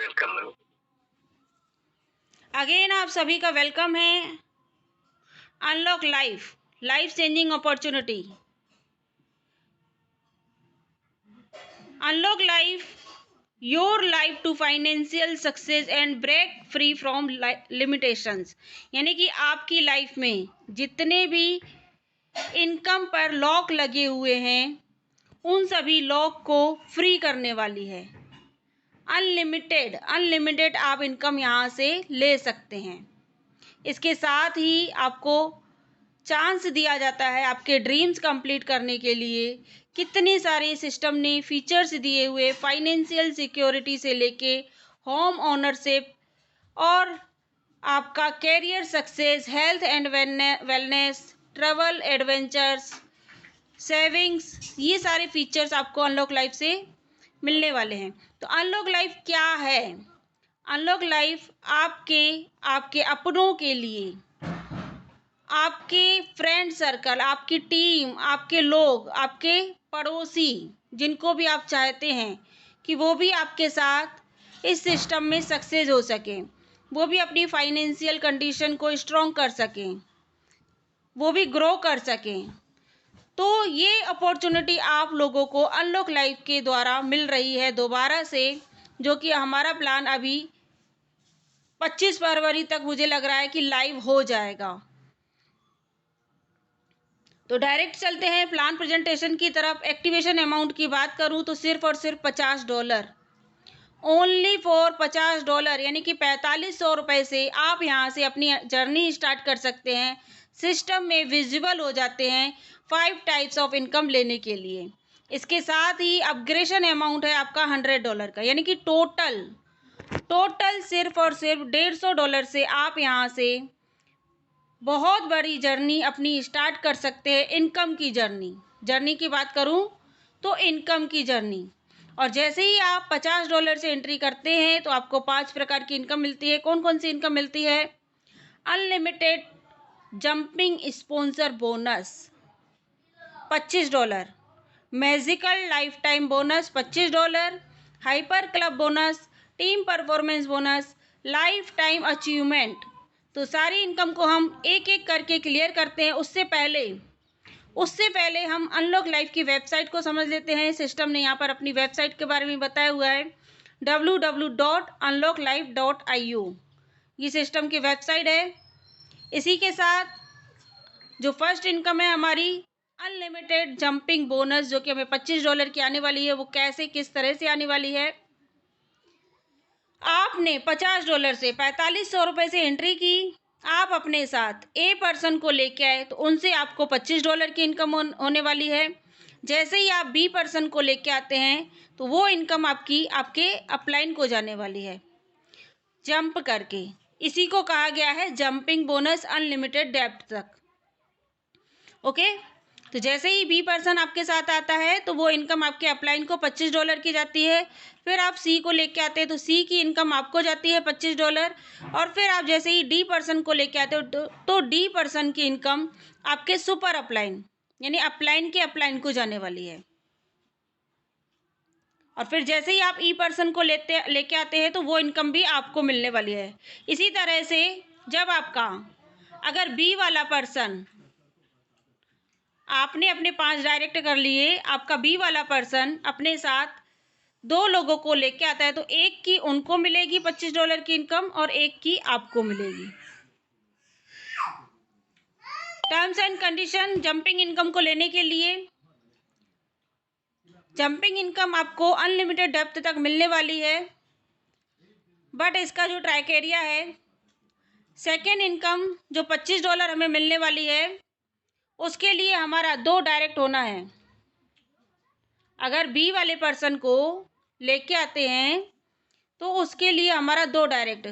Welcome ma'am. Again आप सभी का वेलकम है। Unlock life, life changing opportunity. Unlock life, your life to financial success and break free from limitations. यानी कि आपकी लाइफ में जितने भी इनकम पर लॉक लगे हुए हैं उन सभी लॉक को फ्री करने वाली है। अनलिमिटेड आप इनकम यहाँ से ले सकते हैं। इसके साथ ही आपको चांस दिया जाता है आपके ड्रीम्स कंप्लीट करने के लिए। कितने सारे सिस्टम ने फीचर्स दिए हुए, फाइनेंशियल सिक्योरिटी से लेके होम ओनरशिप और आपका career success, health and wellness, travel adventures, savings, ये सारे फीचर्स आपको अनलॉक लाइफ से मिलने वाले हैं। तो अनलॉक लाइफ क्या है? अनलॉक लाइफ आपके आपके अपनों के लिए, आपके फ्रेंड सर्कल, आपकी टीम, आपके लोग, आपके पड़ोसी, जिनको भी आप चाहते हैं कि वो भी आपके साथ इस सिस्टम में सक्सेस हो सकें, वो भी अपनी फाइनेंशियल कंडीशन को स्ट्रॉन्ग कर सकें, वो भी ग्रो कर सकें। तो ये अपॉर्चुनिटी आप लोगों को अनलॉक लाइफ के द्वारा मिल रही है दोबारा से, जो कि हमारा प्लान अभी 25 फरवरी तक मुझे लग रहा है कि लाइव हो जाएगा। तो डायरेक्ट चलते हैं प्लान प्रेजेंटेशन की तरफ। एक्टिवेशन अमाउंट की बात करूं तो सिर्फ और सिर्फ $50, ओनली फॉर $50, यानी कि 4500 रुपये से आप यहाँ से अपनी जर्नी स्टार्ट कर सकते हैं। सिस्टम में विजिबल हो जाते हैं 5 टाइप्स ऑफ इनकम लेने के लिए। इसके साथ ही अपग्रेडेशन अमाउंट है आपका $100 का, यानी कि टोटल सिर्फ और सिर्फ $150 से आप यहाँ से बहुत बड़ी जर्नी अपनी स्टार्ट कर सकते हैं। इनकम की जर्नी की बात करूं तो इनकम की जर्नी। और जैसे ही आप $50 से एंट्री करते हैं तो आपको 5 प्रकार की इनकम मिलती है। कौन कौन सी इनकम मिलती है? Unlimited jumping sponsor bonus $25, magical life time bonus $25, hyper club bonus, team performance bonus, life time achievement. तो सारी इनकम को हम एक एक करके क्लियर करते हैं। उससे पहले हम अनलॉक लाइफ की वेबसाइट को समझ लेते हैं। सिस्टम ने यहाँ पर अपनी वेबसाइट के बारे में बताया हुआ है, www.unlocklife.io। ये सिस्टम की वेबसाइट है। इसी के साथ जो फर्स्ट इनकम है हमारी अनलिमिटेड जंपिंग बोनस, जो कि हमें $25 की आने वाली है, वो कैसे किस तरह से आने वाली है? आपने $50 से 4500 रुपये से एंट्री की, आप अपने साथ ए पर्सन को लेके आए तो उनसे आपको $25 की इनकम होने वाली है। जैसे ही आप बी पर्सन को लेके आते हैं तो वो इनकम आपकी आपके अपलाइन को जाने वाली है जंप करके। इसी को कहा गया है जंपिंग बोनस अनलिमिटेड डेप्थ तक। ओके, तो जैसे ही बी पर्सन आपके साथ आता है तो वो इनकम आपके अपलाइन को $25 की जाती है। फिर आप सी को लेके आते हैं तो सी की इनकम आपको जाती है $25। और फिर आप जैसे ही डी पर्सन को लेके आते हो तो डी पर्सन की इनकम आपके सुपर अपलाइन, यानी अपलाइन के अपलाइन को जाने वाली है। और फिर जैसे ही आप ई पर्सन को लेके आते हैं तो वो इनकम भी आपको मिलने वाली है। इसी तरह से जब आपका अगर बी वाला पर्सन, आपने अपने 5 डायरेक्ट कर लिए, आपका बी वाला पर्सन अपने साथ 2 लोगों को लेके आता है तो एक की उनको मिलेगी $25 की इनकम और एक की आपको मिलेगी। Terms and condition jumping income को लेने के लिए, जंपिंग इनकम आपको अनलिमिटेड डेप्थ तक मिलने वाली है, बट इसका जो क्राइटेरिया है, सेकेंड इनकम जो $25 हमें मिलने वाली है उसके लिए हमारा 2 डायरेक्ट होना है। अगर बी वाले पर्सन को लेके आते हैं तो उसके लिए हमारा 2 डायरेक्ट,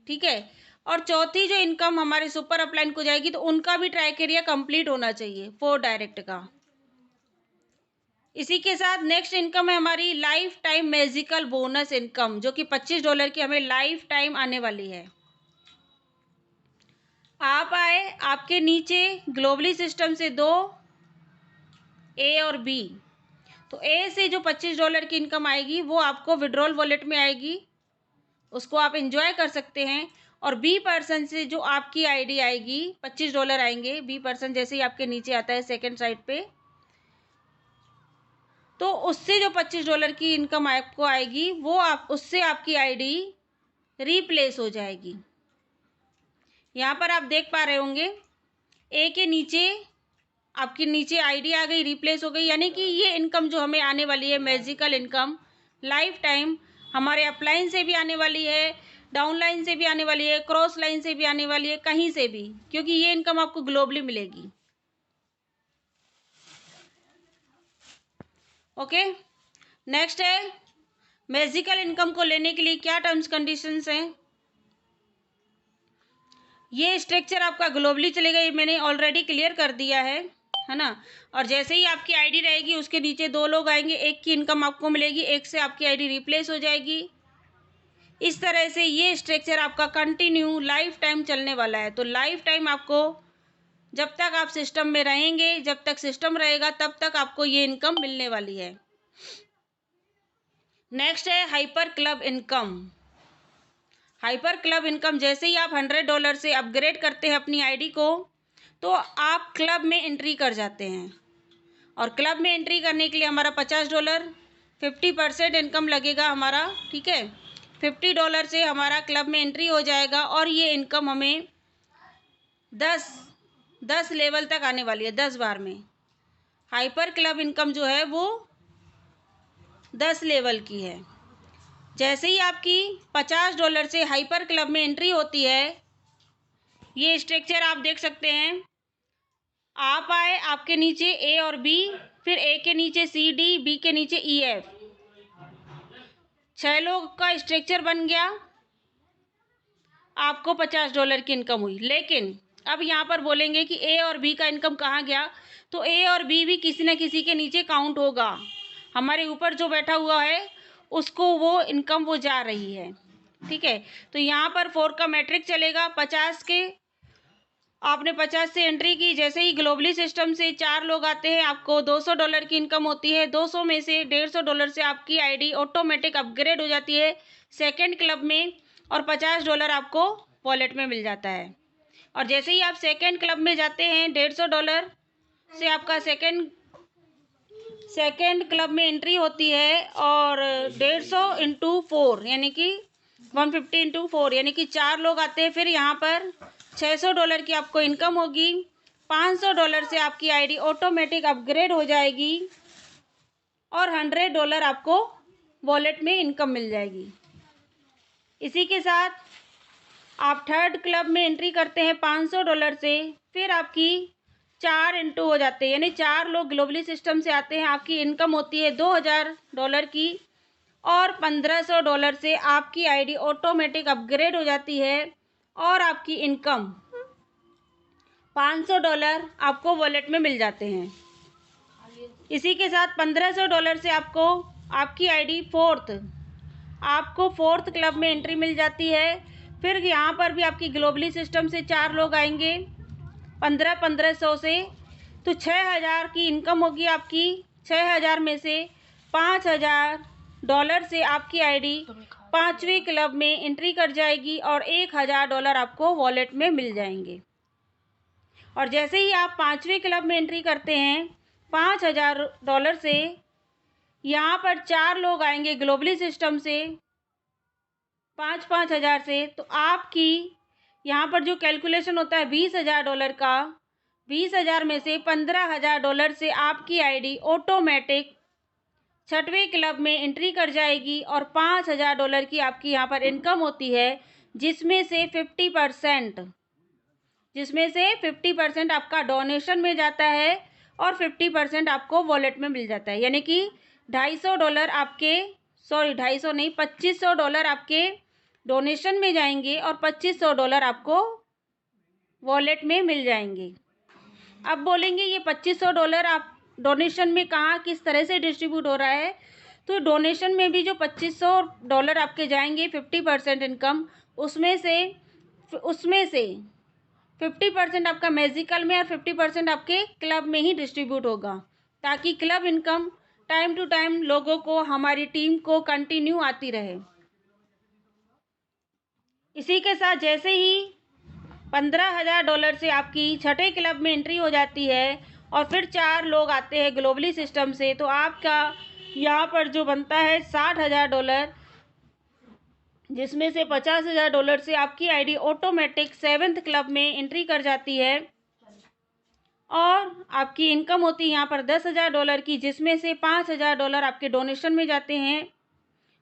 ठीक है। और चौथी जो इनकम हमारे सुपर अपलाइन को जाएगी तो उनका भी क्राइटेरिया कंप्लीट होना चाहिए 4 डायरेक्ट का। इसी के साथ नेक्स्ट इनकम है हमारी life time magical bonus income, जो कि $25 की हमें लाइफ टाइम आने वाली है। आप आए, आपके नीचे ग्लोबली सिस्टम से 2 ए और बी, तो ए से जो $25 की इनकम आएगी वो आपको विड्रॉल वॉलेट में आएगी उसको आप एंजॉय कर सकते हैं। और B% से जो आपकी आईडी आएगी, $25 आएंगे। B% जैसे ही आपके नीचे आता है सेकंड साइड पे, तो उससे जो $25 की इनकम आपको आएगी, वो आप उससे आपकी आईडी रिप्लेस हो जाएगी। यहाँ पर आप देख पा रहे होंगे, ए के नीचे आपकी नीचे आईडी आ गई, रिप्लेस हो गई। यानी कि ये इनकम जो हमें आने वाली है, मैजिकल इनकम, लाइफ टाइम हमारे अपलाइन से भी आने वाली है, डाउनलाइन से भी आने वाली है, क्रॉस लाइन से भी आने वाली है, कहीं से भी, क्योंकि ये इनकम आपको ग्लोबली मिलेगी। ओके, नेक्स्ट है मैजिकल इनकम को लेने के लिए क्या टर्म्स कंडीशंस हैं। ये स्ट्रक्चर आपका ग्लोबली चलेगा, ये मैंने ऑलरेडी क्लियर कर दिया है ना। और जैसे ही आपकी आईडी रहेगी, उसके नीचे 2 लोग आएंगे, एक की इनकम आपको मिलेगी, एक से आपकी आईडी रिप्लेस हो जाएगी। इस तरह से ये स्ट्रक्चर आपका कंटिन्यू लाइफ टाइम चलने वाला है। तो लाइफ टाइम आपको, जब तक आप सिस्टम में रहेंगे, जब तक सिस्टम रहेगा, तब तक आपको ये इनकम मिलने वाली है। नेक्स्ट है hyper club income. Hyper club income, जैसे ही आप $100 से अपग्रेड करते हैं अपनी आईडी को, तो आप क्लब में एंट्री कर जाते हैं। और क्लब में एंट्री करने के लिए हमारा $50, 50% इनकम लगेगा हमारा, ठीक है। $50 से हमारा क्लब में एंट्री हो जाएगा और ये इनकम हमें 10 लेवल तक आने वाली है, 10 बार में। हाइपर क्लब इनकम जो है वो 10 लेवल की है। जैसे ही आपकी $50 से हाइपर क्लब में एंट्री होती है, ये स्ट्रक्चर आप देख सकते हैं। आप आए, आपके नीचे ए और बी, फिर ए के नीचे सी डी, बी के नीचे ई एफ, 6 लोग का स्ट्रक्चर बन गया। आपको $50 की इनकम हुई। लेकिन अब यहाँ पर बोलेंगे कि ए और बी का इनकम कहाँ गया, तो ए और बी भी किसी न किसी के नीचे काउंट होगा। हमारे ऊपर जो बैठा हुआ है उसको वो इनकम वो जा रही है, ठीक है। तो यहाँ पर 4 का मैट्रिक चलेगा। 50 के आपने 50 से एंट्री की, जैसे ही ग्लोबली सिस्टम से 4 लोग आते हैं, आपको $200 की इनकम होती है। 200 में से $150 से आपकी आईडी ऑटोमेटिक अपग्रेड हो जाती है सेकंड क्लब में, और $50 आपको वॉलेट में मिल जाता है। और जैसे ही आप सेकंड क्लब में जाते हैं, $150 से आपका सेकंड क्लब में एंट्री होती है, और 150 इंटू 4 यानी कि 150 इंटू 4 यानी कि 4 लोग आते हैं। फिर यहाँ पर $600 की आपको इनकम होगी। $500 से आपकी आईडी ऑटोमेटिक अपग्रेड हो जाएगी, और $100 आपको वॉलेट में इनकम मिल जाएगी। इसी के साथ आप थर्ड क्लब में एंट्री करते हैं $500 से, फिर आपकी 4 इंटू हो जाते हैं, यानी 4 लोग ग्लोबली सिस्टम से आते हैं, आपकी इनकम होती है $2000 की, और $1500 से आपकी आईडी ऑटोमेटिक अपग्रेड हो जाती है, और आपकी इनकम $500 आपको वॉलेट में मिल जाते हैं। इसी के साथ $1500 से आपको आपकी आईडी आपको फोर्थ क्लब में एंट्री मिल जाती है। फिर यहाँ पर भी आपकी ग्लोबली सिस्टम से 4 लोग आएंगे 1500 से, तो 6000 की इनकम होगी आपकी। 6000 में से $5000 से आपकी आईडी 5वीं क्लब में एंट्री कर जाएगी, और $1000 आपको वॉलेट में मिल जाएंगे। और जैसे ही आप 5वीं क्लब में एंट्री करते हैं $5000 से, यहाँ पर 4 लोग आएंगे ग्लोबली सिस्टम से 5,000 से, तो आपकी यहाँ पर जो कैलकुलेशन होता है $20,000 का, 20,000 में से $15,000 से आपकी आईडी ऑटोमेटिक 6वीं क्लब में एंट्री कर जाएगी, और $5,000 की आपकी यहाँ पर इनकम होती है, जिसमें से 50% आपका डोनेशन में जाता है, और 50% आपको वॉलेट में मिल जाता है। यानी कि $250 आपके, सॉरी 250 नहीं, $2500 आपके डोनेशन में जाएंगे, और $2500 आपको वॉलेट में मिल जाएंगे। अब बोलेंगे ये $2500 आप डोनेशन में कहाँ किस तरह से डिस्ट्रीब्यूट हो रहा है, तो डोनेशन में भी जो $2500 आपके जाएंगे 50% इनकम, उसमें से 50% आपका मैजिकल में और 50% आपके क्लब में ही डिस्ट्रीब्यूट होगा, ताकि club income time to time लोगों को, हमारी टीम को कंटिन्यू आती रहे। इसी के साथ जैसे ही $15,000 से आपकी छठे क्लब में एंट्री हो जाती है और फिर 4 लोग आते हैं ग्लोबली सिस्टम से, तो आपका यहाँ पर जो बनता है $60,000, जिसमें से $50,000 से आपकी आईडी ऑटोमेटिक 7th क्लब में एंट्री कर जाती है और आपकी इनकम होती है यहाँ पर $10,000 की, जिसमें से $5,000 आपके डोनेशन में जाते हैं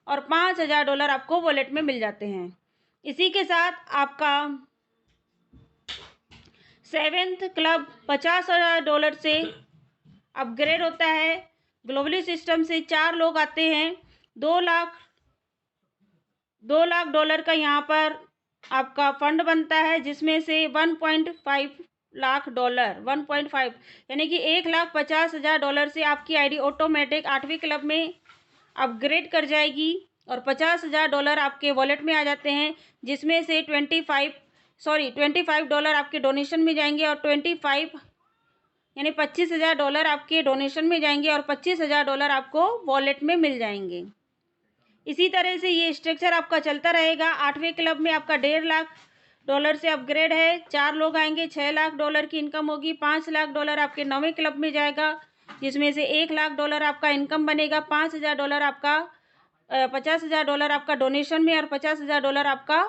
और $5,000 आपको वॉलेट में मिल जाते हैं। इसी के साथ आपका 7th क्लब $50,000 से अपग्रेड होता है। ग्लोबली सिस्टम से 4 लोग आते हैं, $2 लाख का यहाँ पर आपका फंड बनता है, जिसमें से $1.5 लाख 1.5 यानी कि $1,50,000 से आपकी आईडी ऑटोमेटिक 8वीं क्लब में अपग्रेड कर जाएगी और $50,000 आपके वॉलेट में आ जाते हैं, जिसमें से $25 आपके डोनेशन में जाएंगे और 25 यानी $25,000 आपके डोनेशन में जाएंगे और $25,000 आपको वॉलेट में मिल जाएंगे। इसी तरह से ये स्ट्रक्चर आपका चलता रहेगा। 8वें क्लब में आपका $1.5 से अपग्रेड है, 4 लोग आएंगे, $6 लाख की इनकम होगी। $5 लाख आपके 9वें क्लब में जाएगा, जिसमें से $1 लाख आपका इनकम बनेगा। $5,000 आपका $50,000 आपका डोनेशन में और $50,000 आपका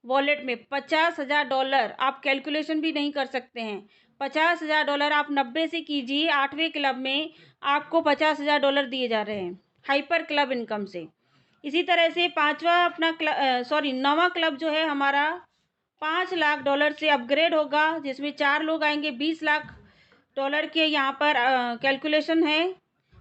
वॉलेट में। $50,000 आप कैलकुलेशन भी नहीं कर सकते हैं। $50,000 आप 90 से कीजिए, 8वें क्लब में आपको $50,000 दिए जा रहे हैं हाइपर क्लब इनकम से। इसी तरह से 9वां क्लब जो है हमारा $5 लाख से अपग्रेड होगा, जिसमें 4 लोग आएंगे, $20 लाख के यहाँ पर कैलकुलेशन है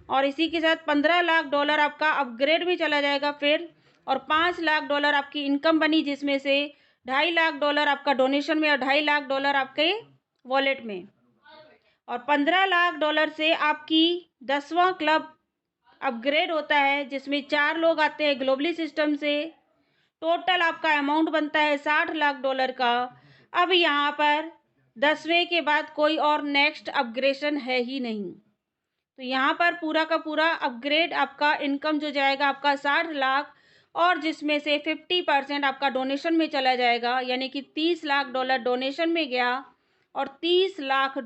और इसी के साथ $15 लाख आपका अपग्रेड में चला जाएगा फिर, और $5 लाख आपकी इनकम बनी, जिसमें से $2.5 लाख आपका डोनेशन में और $2.5 लाख आपके वॉलेट में, और $15 लाख से आपकी 10वां क्लब अपग्रेड होता है, जिसमें 4 लोग आते हैं ग्लोबली सिस्टम से। टोटल आपका अमाउंट बनता है $60 लाख का। अब यहाँ पर 10वें के बाद कोई और नेक्स्ट अपग्रेडेशन है ही नहीं, तो यहाँ पर पूरा का पूरा अपग्रेड आपका इनकम जो जाएगा आपका 60 लाख, और जिसमें से 50% आपका डोनेशन में चला जाएगा, यानी कि $30 लाख डोनेशन में गया और $30 लाख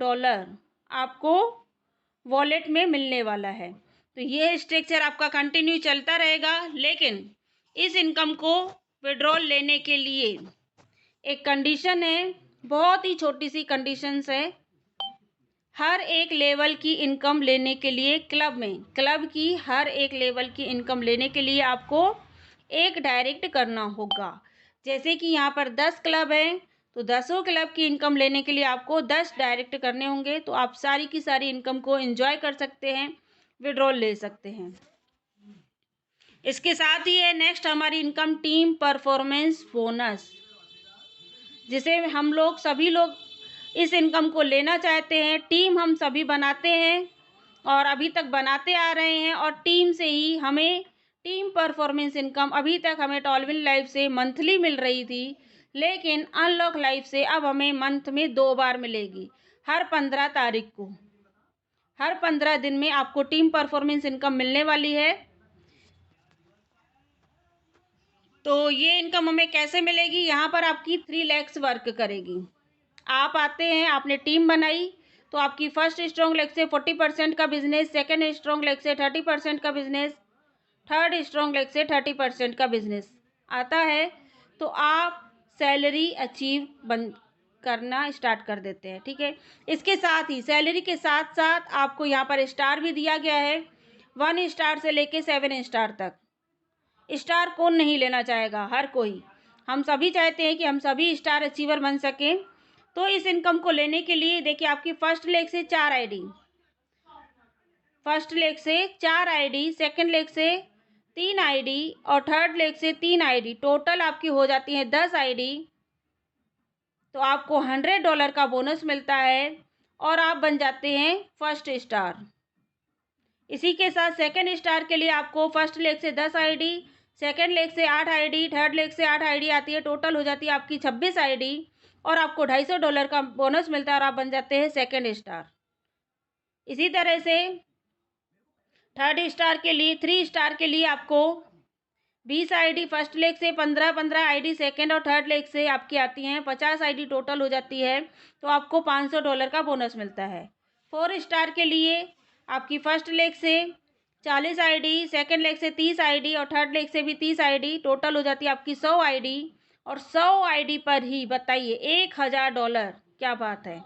आपको वॉलेट में मिलने वाला है। तो ये स्ट्रक्चर आपका कंटिन्यू चलता रहेगा, लेकिन इस इनकम को विड्रॉल लेने के लिए एक कंडीशन है, बहुत ही छोटी सी कंडीशंस है। हर एक लेवल की इनकम लेने के लिए क्लब की हर एक लेवल की इनकम लेने के लिए आपको एक डायरेक्ट करना होगा। जैसे कि यहाँ पर 10 क्लब है, तो 10 क्लब की इनकम लेने के लिए आपको 10 डायरेक्ट करने होंगे, तो आप सारी की सारी इनकम को एंजॉय कर सकते हैं, विड्रॉल ले सकते हैं। इसके साथ ही है नेक्स्ट हमारी इनकम टीम परफॉर्मेंस बोनस, जिसे हम लोग सभी लोग इस इनकम को लेना चाहते हैं। टीम हम सभी बनाते हैं और अभी तक बनाते आ रहे हैं, और टीम से ही हमें टीम परफॉर्मेंस इनकम अभी तक हमें टॉलविन लाइफ से मंथली मिल रही थी, लेकिन अनलॉक लाइफ से अब हमें मंथ में 2 बार मिलेगी, हर 15 तारीख को। हर 15 दिन में आपको टीम परफॉर्मेंस इनकम मिलने वाली है। तो ये इनकम हमें कैसे मिलेगी? यहाँ पर आपकी 3 लेग्स वर्क करेगी। आप आते हैं, आपने टीम बनाई, तो आपकी फर्स्ट स्ट्रॉन्ग लेग से 40% का बिजनेस, सेकंड स्ट्रॉन्ग लेग से 30% का बिजनेस, थर्ड स्ट्रॉन्ग लेग से 30% का बिजनेस आता है, तो आप सैलरी अचीव करना स्टार्ट कर देते हैं। ठीक है, इसके साथ ही सैलरी के साथ साथ आपको यहाँ पर स्टार भी दिया गया है, 1 स्टार से लेके 7 स्टार तक। स्टार कौन नहीं लेना चाहेगा? हर कोई, हम सभी चाहते हैं कि हम सभी स्टार अचीवर बन सकें। तो इस इनकम को लेने के लिए देखिए, आपकी फर्स्ट लेग से 4 आईडी, सेकंड लेग से 3 आईडी और थर्ड लेग से 3 आईडी, टोटल आपकी हो जाती है 10 आईडी। तो आपको $100 का बोनस मिलता है और आप बन जाते हैं फर्स्ट स्टार। इसी के साथ सेकंड स्टार के लिए आपको फर्स्ट लेग से 10 आईडी, सेकंड लेग से 8 आईडी, थर्ड लेग से 8 आईडी आती है, टोटल हो जाती है आपकी 26 आईडी, और आपको $250 का बोनस मिलता है और आप बन जाते हैं सेकंड स्टार। इसी तरह से 3 स्टार के लिए आपको 20 आईडी फर्स्ट लेग से, 15 आईडी सेकंड और थर्ड लेग से आपकी आती हैं, 50 आईडी टोटल हो जाती है, तो आपको $500 का बोनस मिलता है। 4 स्टार के लिए आपकी फर्स्ट लेग से 40 आईडी, सेकंड लेग से 30 आईडी और थर्ड लेग से भी 30 आईडी, टोटल हो जाती है आपकी 100 आईडी। और 100 आईडी पर ही बताइए $1000, क्या बात है।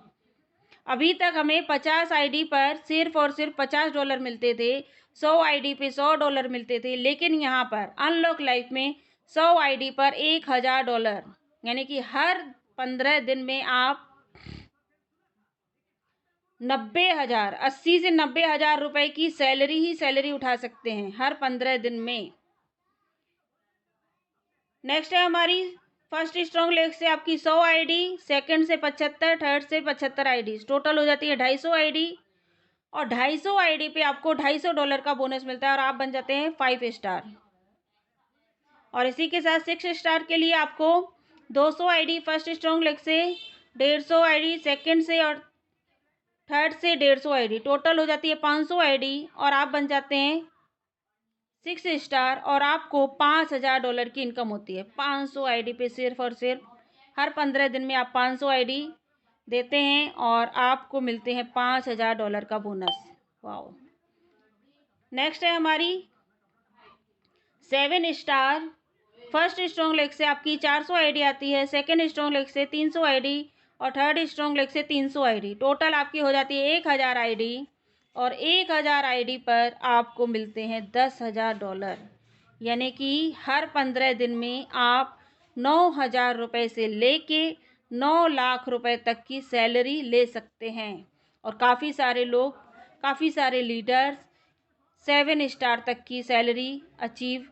अभी तक हमें 50 आईडी पर सिर्फ और सिर्फ $50 मिलते थे, 100 आईडी पे $100 मिलते थे, लेकिन यहाँ पर अनलॉक लाइफ में 100 आईडी पर $1000, यानी कि हर 15 दिन में आप 90,000, 80 से 90,000 रुपए की सैलरी ही सैलरी उठा सकते हैं हर 15 दिन में। नेक्स्ट है हमारी फर्स्ट स्ट्रॉन्ग लेग से आपकी 100 आईडी, सेकंड से 75, थर्ड से 75 आईडी, टोटल हो जाती है 250 आईडी। और 250 आईडी पे आपको $250 का बोनस मिलता है और आप बन जाते हैं 5 स्टार। और इसी के साथ 6 स्टार के लिए आपको 200 आईडी फर्स्ट स्ट्रॉन्ग लेग से, 150 आईडी सेकंड से और थर्ड से 150 आईडी, टोटल हो जाती है 500 आईडी और आप बन जाते हैं 6 स्टार और आपको $5000 की इनकम होती है। 500 आईडी पे सिर्फ और सिर्फ हर 15 दिन में आप 500 आईडी देते हैं और आपको मिलते हैं $5000 का बोनस। वाओ। नेक्स्ट है हमारी 7 स्टार फर्स्ट स्ट्रॉन्ग लेग से आपकी 400 आईडी आती है, सेकंड स्ट्रॉन्ग लेग से 300 आईडी और थर्ड स्ट्रॉन्ग लेग से 300 आईडी, टोटल आपकी हो जाती है 1000 आईडी। और 1000 आईडी पर आपको मिलते हैं $10,000, यानी कि हर 15 दिन में आप 9,000 रुपये से लेके 9 लाख रुपए तक की सैलरी ले सकते हैं। और काफ़ी सारे लोग, काफ़ी सारे लीडर्स 7 स्टार तक की सैलरी अचीव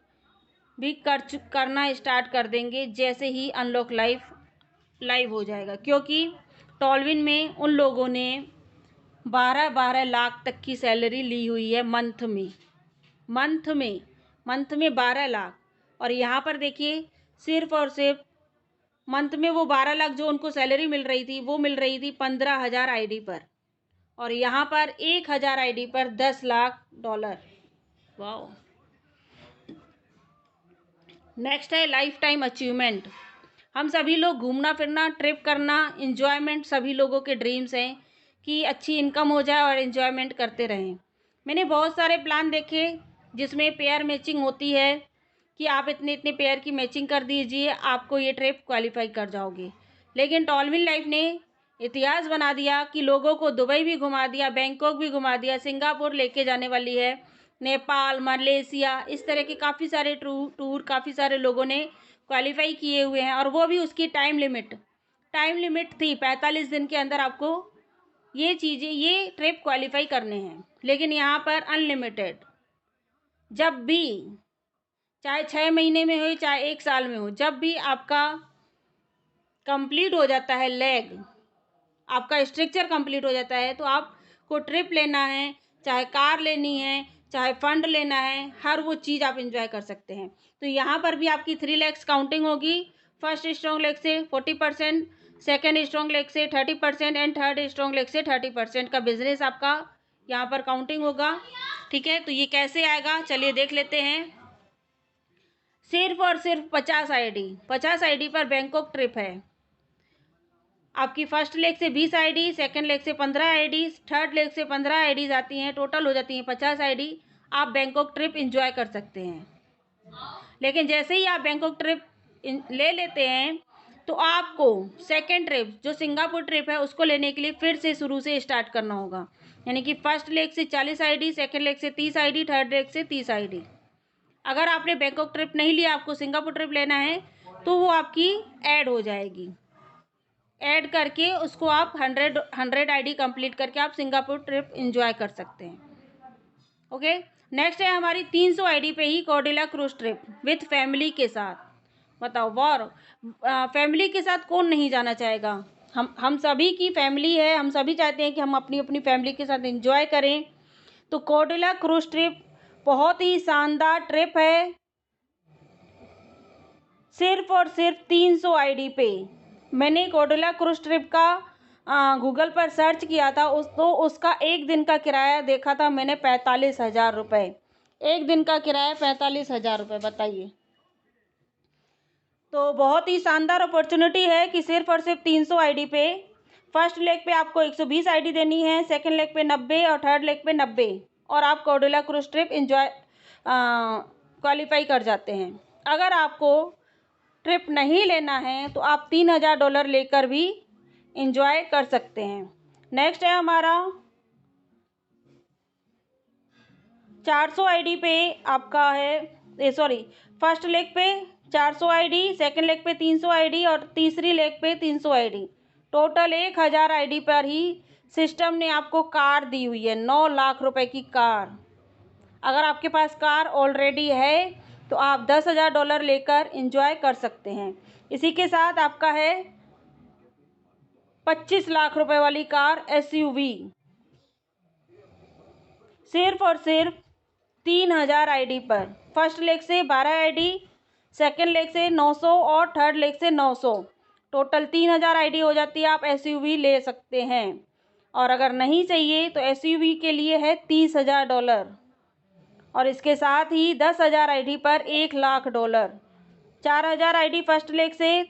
भी करना स्टार्ट कर देंगे जैसे ही अनलॉक लाइव हो जाएगा, क्योंकि टॉलविन में उन लोगों ने 12 लाख तक की सैलरी ली हुई है मंथ में 12 लाख। और यहाँ पर देखिए सिर्फ और सिर्फ मंथ में वो 12 लाख जो उनको सैलरी मिल रही थी, वो मिल रही थी 15,000 आईडी पर, और यहाँ पर 1000 आईडी पर $10,00,000। वाओ। नेक्स्ट है लाइफ टाइम अचीवमेंट। हम सभी लोग घूमना फिरना, ट्रिप करना, एंजॉयमेंट सभी लोगों के ड्रीम्स हैं कि अच्छी इनकम हो जाए और एंजॉयमेंट करते रहें। मैंने बहुत सारे प्लान देखे जिसमें पेयर मैचिंग होती है कि आप इतने इतने पेयर की मैचिंग कर दीजिए, आपको ये ट्रिप क्वालिफाई कर जाओगे। लेकिन टॉलविन लाइफ ने इतिहास बना दिया कि लोगों को दुबई भी घुमा दिया, बैंकॉक भी घुमा दिया, सिंगापुर लेके जाने वाली है, नेपाल, मलेशिया, इस तरह के काफ़ी सारे टूर काफ़ी सारे लोगों ने क्वालिफाई किए हुए हैं। और वो भी उसकी टाइम लिमिट थी 45 दिन के अंदर आपको ये चीज़ें, ये ट्रिप क्वालिफाई करने हैं। लेकिन यहाँ पर अनलिमिटेड, जब भी, चाहे 6 महीने में हो चाहे 1 साल में हो, जब भी आपका कंप्लीट हो जाता है लेग, आपका स्ट्रक्चर कंप्लीट हो जाता है, तो आपको ट्रिप लेना है, चाहे कार लेनी है, चाहे फंड लेना है, हर वो चीज़ आप एंजॉय कर सकते हैं। तो यहाँ पर भी आपकी 3 लैक्स काउंटिंग होगी। फर्स्ट स्ट्रॉन्ग लेग से 40%, सेकेंड स्ट्रॉन्ग लेग से 30% एंड थर्ड स्ट्रॉन्ग लेग से 30% का बिजनेस आपका यहाँ पर काउंटिंग होगा। ठीक है, तो ये कैसे आएगा चलिए देख लेते हैं। सिर्फ और सिर्फ 50 आईडी पर बैंकॉक ट्रिप है। आपकी फर्स्ट लेग से 20 आईडी, सेकंड लेग से 15 आईडी, थर्ड लेग से 15 आईडीज आती हैं, टोटल हो जाती हैं 50 आईडी। आप बैंकॉक ट्रिप एंजॉय कर सकते हैं। लेकिन जैसे ही आप बैंकॉक ट्रिप ले लेते हैं तो आपको सेकंड ट्रिप जो सिंगापुर ट्रिप है उसको लेने के लिए फिर से शुरू से स्टार्ट करना होगा। यानी कि फर्स्ट लेग से 40 आईडी, सेकंड लेग से 30 आईडी, थर्ड लेग से 30 आईडी। अगर आपने बैंकॉक ट्रिप नहीं लिया, आपको सिंगापुर ट्रिप लेना है, तो वो आपकी ऐड हो जाएगी। ऐड करके उसको आप 100 आईडी कंप्लीट करके आप सिंगापुर ट्रिप एंजॉय कर सकते हैं। ओके, नेक्स्ट है हमारी 300 आईडी पे ही कॉर्डिला क्रूज ट्रिप विथ फैमिली के साथ। बताओ वाह, फैमिली के साथ कौन नहीं जाना चाहेगा। हम सभी की फैमिली है, हम सभी चाहते हैं कि हम अपनी अपनी फैमिली के साथ एंजॉय करें। तो कॉर्डिला क्रूज ट्रिप बहुत ही शानदार ट्रिप है, सिर्फ और सिर्फ 300 आईडी पे। मैंने कॉर्डिला क्रूज ट्रिप का गूगल पर सर्च किया था, उसका एक दिन का किराया देखा था मैंने 45,000 रुपये। एक दिन का किराया 45,000 रुपये, बताइए। तो बहुत ही शानदार अपॉर्चुनिटी है कि सिर्फ और सिर्फ 300 आईडी पे फर्स्ट लेग पे आपको 120 आईडी देनी है, सेकंड लेग पे 90 और थर्ड लेग पे 90 और आप कॉर्डेला क्रूज ट्रिप इंजॉय क्वालिफाई कर जाते हैं। अगर आपको ट्रिप नहीं लेना है तो आप $3000 लेकर भी इंजॉय कर सकते हैं। नेक्स्ट है हमारा 400 आईडी पे आपका है फर्स्ट लेग पे 400 आईडी, सेकंड लेग पे 300 आईडी और तीसरी लेग पे 300 आईडी, टोटल 1000 आईडी पर ही सिस्टम ने आपको कार दी हुई है, 9 लाख रुपए की कार। अगर आपके पास कार ऑलरेडी है तो आप $10,000 लेकर इंजॉय कर सकते हैं। इसी के साथ आपका है 25 लाख रुपए वाली कार SUV, सिर्फ और सिर्फ 3000 आईडी पर। फर्स्ट लेग से 12 आईडी, सेकेंड लेग से 900 और थर्ड लेग से 900, टोटल 3000 आईडी हो जाती है। आप SUV ले सकते हैं। और अगर नहीं चाहिए तो SUV के लिए है $30,000 और इसके साथ ही 10,000 आईडी पर $1,00,000। 4000 आईडी फर्स्ट लेग से,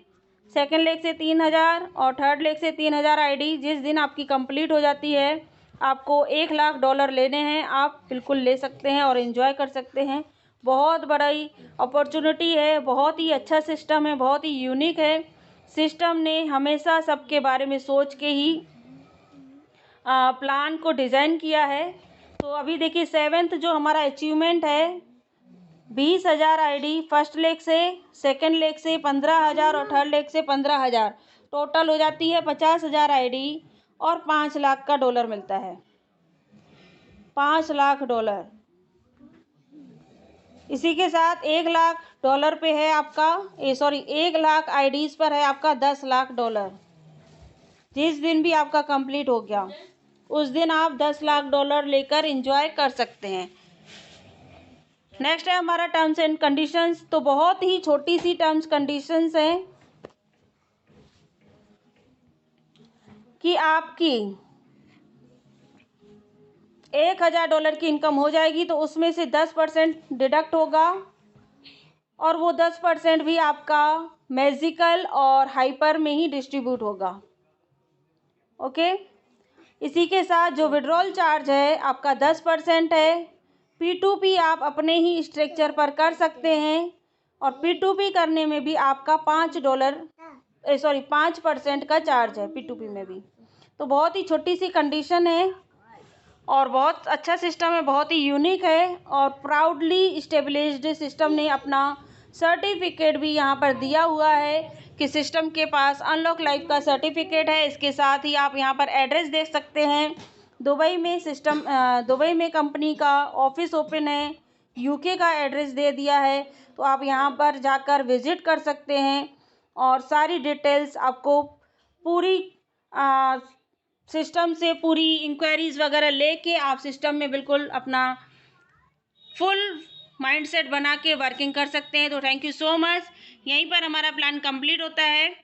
सेकेंड लेग से 3000 और थर्ड लेग से 3000 आईडी जिस दिन आपकी कंप्लीट हो जाती है आपको $1,00,000 लेने हैं। आप बिल्कुल ले सकते हैं और एंजॉय कर सकते हैं। बहुत बड़ी अपॉर्चुनिटी है, बहुत ही अच्छा सिस्टम है, बहुत ही यूनिक है। सिस्टम ने हमेशा सबके बारे में सोच के ही प्लान को डिज़ाइन किया है। तो अभी देखिए 7th जो हमारा अचीवमेंट है 20,000 आईडी फर्स्ट लेग से, सेकेंड लेग से 15,000 और थर्ड लेग से 15,000, टोटल हो जाती है 50,000 आईडी और $5,00,000 मिलता है। $5,00,000। इसी के साथ $1,00,000 पे है आपका 1,00,000 आईडीज़ पर है आपका $10,00,000। जिस दिन भी आपका कंप्लीट हो गया उस दिन आप $10,00,000 लेकर एंजॉय कर सकते हैं। नेक्स्ट है हमारा टर्म्स एंड कंडीशंस। तो बहुत ही छोटी सी टर्म्स कंडीशंस हैं कि आपकी $1,000 की इनकम हो जाएगी तो उसमें से 10% डिडक्ट होगा और वो 10% भी आपका मैजिकल और हाइपर में ही डिस्ट्रीब्यूट होगा। ओके, इसी के साथ जो विड्रॉल चार्ज है आपका 10% है। P2P आप अपने ही स्ट्रक्चर पर कर सकते हैं और P2P करने में भी आपका $5% का चार्ज है P2P में भी। तो बहुत ही छोटी सी कंडीशन है और बहुत अच्छा सिस्टम है, बहुत ही यूनिक है और प्राउडली स्टेबलिश्ड सिस्टम ने अपना सर्टिफिकेट भी यहाँ पर दिया हुआ है कि सिस्टम के पास अनलॉक लाइफ का सर्टिफिकेट है। इसके साथ ही आप यहाँ पर एड्रेस देख सकते हैं। दुबई में कंपनी का ऑफिस ओपन है, UK का एड्रेस दे दिया है तो आप यहाँ पर जाकर विजिट कर सकते हैं और सारी डिटेल्स आपको पूरी सिस्टम से पूरी इंक्वायरीज़ वगैरह लेके आप सिस्टम में बिल्कुल अपना फुल माइंडसेट बना के वर्किंग कर सकते हैं। तो थैंक यू सो मच। यहीं पर हमारा प्लान कंप्लीट होता है।